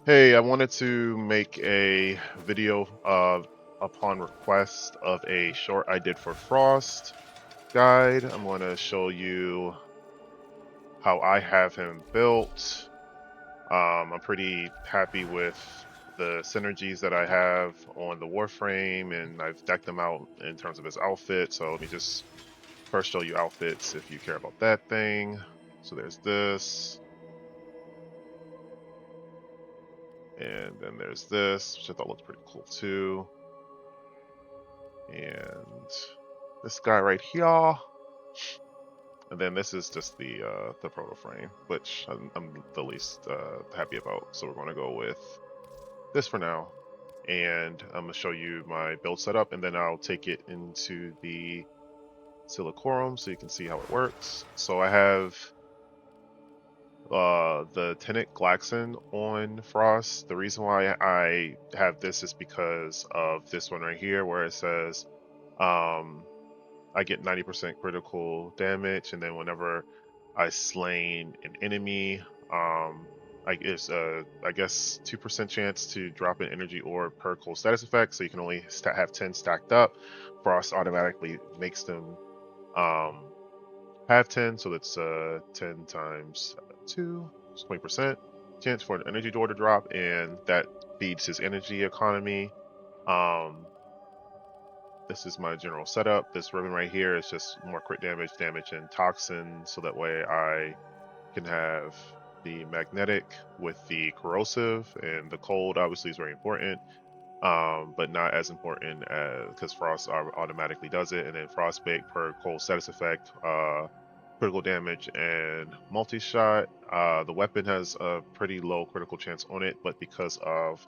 Hey, I wanted to make a video upon request of a short I did for Frost guide. I'm going to show you how I have him built. I'm pretty happy with the synergies that I have on the Warframe, and I've decked them out in terms of his outfit. So let me just first show you outfits if you care about that thing. So there's this, and then there's this, which I thought looked pretty cool too. And this guy right here, and then this is just the proto frame, which I'm the least happy about. So we're going to go with this for now, and I'm going to show you my build setup, and then I'll take it into the Silicorum so you can see how it works. So I have the Tenet Glaxon on Frost. The reason why I have this is because of this one right here, where it says I get 90% critical damage, and then whenever I slain an enemy, it's I guess 2% chance to drop an energy orb per cold status effect. So you can only have 10 stacked up. Frost automatically makes them have 10, so that's 10 times 2, 20% chance for an energy door to drop, and that feeds his energy economy. This is my general setup. This ribbon right here is just more crit damage, and toxin, so that way I can have the magnetic with the corrosive, and the cold obviously is very important, but not as important as because frost automatically does it, and then frostbite per cold status effect, critical damage and multi-shot. The weapon has a pretty low critical chance on it, but because of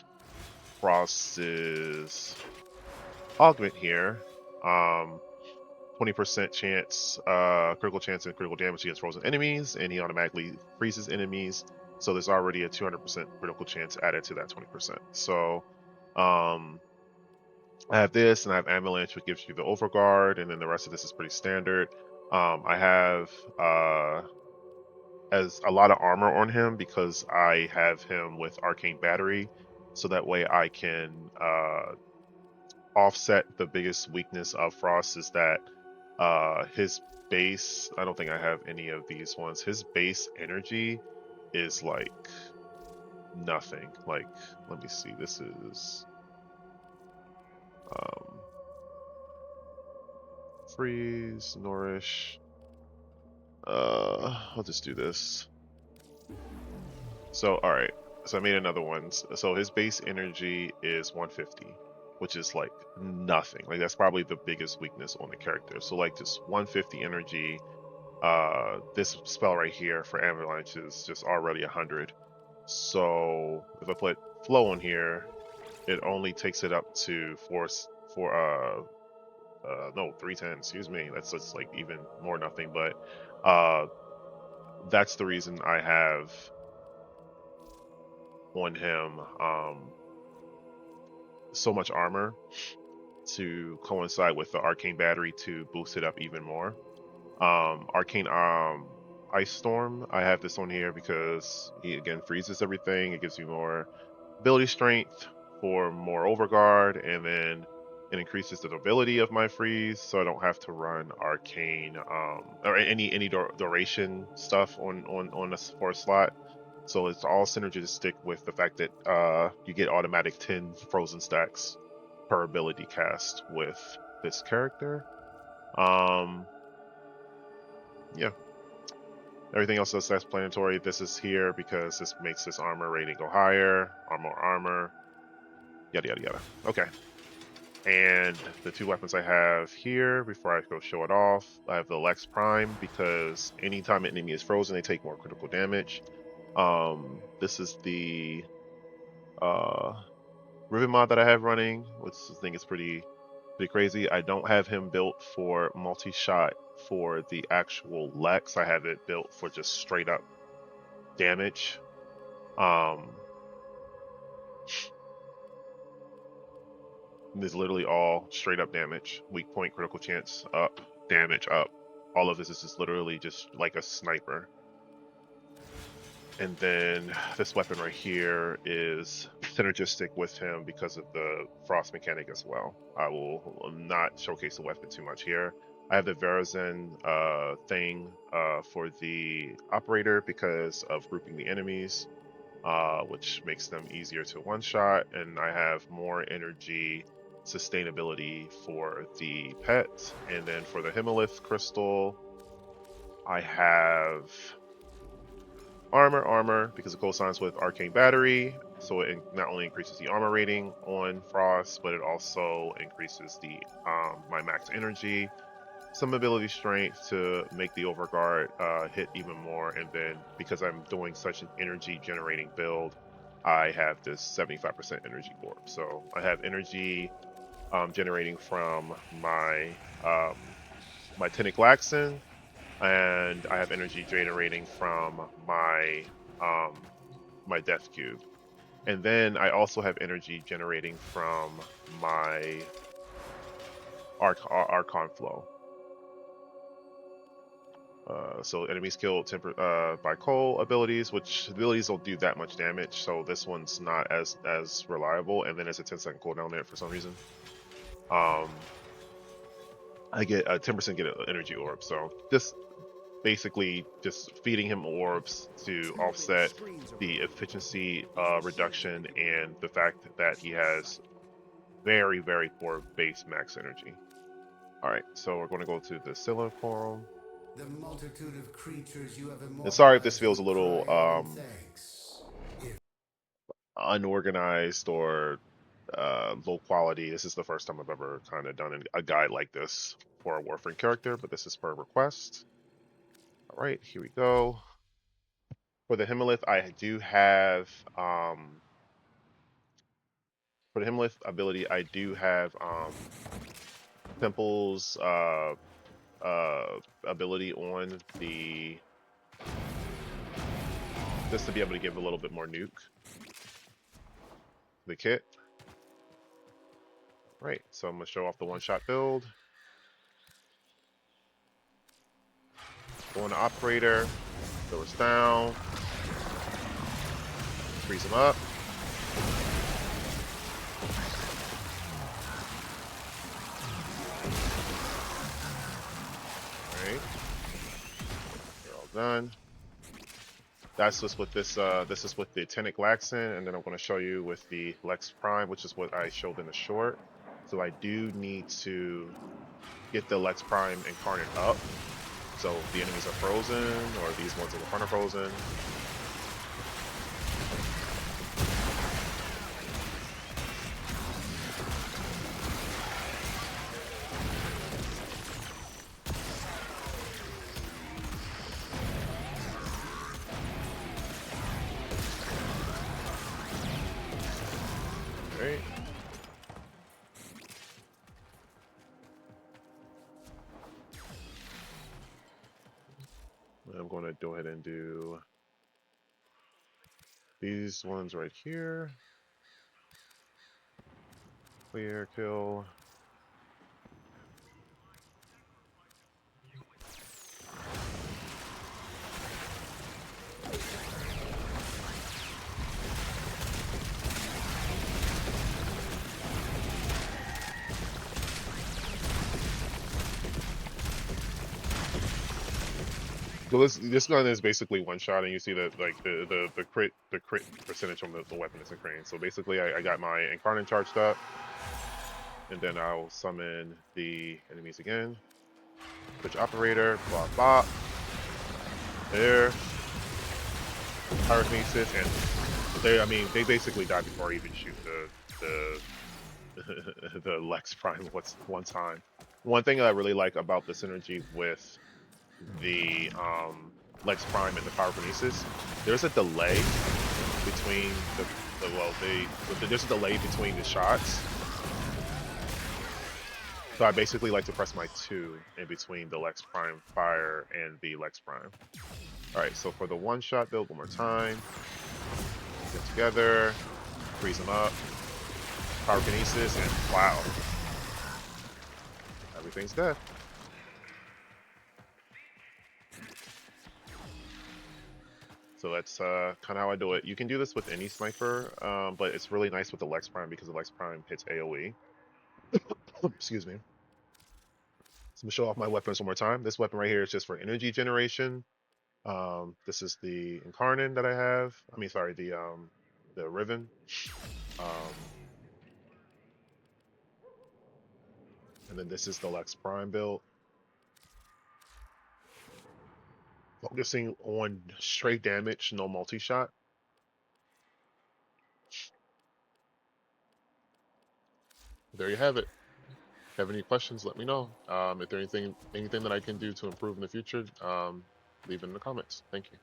Frost's augment here, 20% chance, critical chance and critical damage against frozen enemies, and he automatically freezes enemies. So there's already a 200% critical chance added to that 20%. So I have this, and I have Avalanche, which gives you the Overguard, and then the rest of this is pretty standard. I have as a lot of armor on him because I have him with Arcane Battery, so that way I can offset the biggest weakness of Frost is that his base, I don't think I have any of these ones. His base energy is like nothing. Like, let me see. This is um, freeze, nourish. I'll just do this. So, all right. So I made another one. So his base energy is 150, which is like nothing. Like that's probably the biggest weakness on the character. So like just 150 energy. This spell right here for Avalanche is just already 100. So if I put Flow in here, it only takes it up to no 310. Excuse me. That's just like even more nothing. But uh, that's the reason I have on him so much armor to coincide with the Arcane Battery to boost it up even more. Arcane Ice Storm, I have this on here because he again freezes everything. It gives you more ability strength for more overguard, and then it increases the durability of my freeze, so I don't have to run arcane or any duration stuff on this for a slot. So it's all synergistic with the fact that you get automatic 10 frozen stacks per ability cast with this character. Um, yeah, everything else that's planetary. This is here because this makes this armor rating go higher, armor, yada yada yada. Okay. And the two weapons I have here, before I go show it off, I have the Lex Prime because anytime an enemy is frozen, they take more critical damage. This is the Riven mod that I have running, which I think is pretty crazy. I don't have him built for multi-shot for the actual Lex. I have it built for just straight up damage. This is literally all straight up damage. Weak point, critical chance up, damage up. All of this is just literally just like a sniper. And then this weapon right here is synergistic with him because of the frost mechanic as well. I will not showcase the weapon too much here. I have the Verizon thing for the operator because of grouping the enemies, which makes them easier to one-shot. And I have more energy sustainability for the pet. And then for the Himmelith crystal, I have armor because it co-signs with arcane battery, so it not only increases the armor rating on frost, but it also increases the my max energy, some ability strength to make the overguard hit even more. And then because I'm doing such an energy generating build, I have this 75% energy orb. So I have energy generating from my my Tinic Laxon, and I have energy generating from my my Death Cube, and then I also have energy generating from my Archon Flow. So enemies killed by coal abilities, which abilities don't do that much damage. So this one's not as reliable, and then it's a 10-second cooldown there for some reason. I get a 10% get an energy orb. So this basically just feeding him orbs to offset the efficiency reduction and the fact that he has very, very poor base max energy. All right, so we're going to go to the Scylla Forum. The multitude of creatures you have And sorry if this immortalized feels a will little cry out in thanks. unorganized or low quality. This is the first time I've ever kind of done a guide like this for a Warframe character, but this is per request. All right, here we go. For the Himmelith, I do have for the Himmelith ability, I do have Temple's ability on the just to be able to give a little bit more nuke the kit. Right, so I'm gonna show off the one-shot build. Go on the operator, throw us down, freeze him up. Alright, they're all done. That's just with this is with the Tinic Laxon, and then I'm going to show you with the Lex Prime, which is what I showed in the short. So I do need to get the Lex Prime incarnate up. So the enemies are frozen, or these ones in the front are frozen. Alright. I'm going to go ahead and do these ones right here. Clear, kill. So this gun is basically one shot, and you see that like the crit percentage on the weapon is increasing. So basically, I got my incarnate charged up, and then I'll summon the enemies again. Switch operator, blah blah. There, pyrokinesis, and they basically die before I even shoot the the Lex Prime one time. One thing that I really like about the synergy with the Lex Prime and the pyrokinesis, there's a delay between there's a delay between the shots. So I basically like to press my 2 in between the Lex Prime fire and the Lex Prime. Alright, so for the one-shot build, one more time. Get together, freeze them up, pyrokinesis, and wow. Everything's dead. So that's kind of how I do it. You can do this with any sniper, but it's really nice with the Lex Prime because the Lex Prime hits AoE. Excuse me. So I'm gonna show off my weapons one more time. This weapon right here is just for energy generation. This is the Incarnon that I have. I mean, sorry, the Riven. Um, and then this is the Lex Prime build. Focusing on straight damage, no multi-shot. There you have it. Have any questions, let me know. If there's anything that I can do to improve in the future, leave it in the comments. Thank you.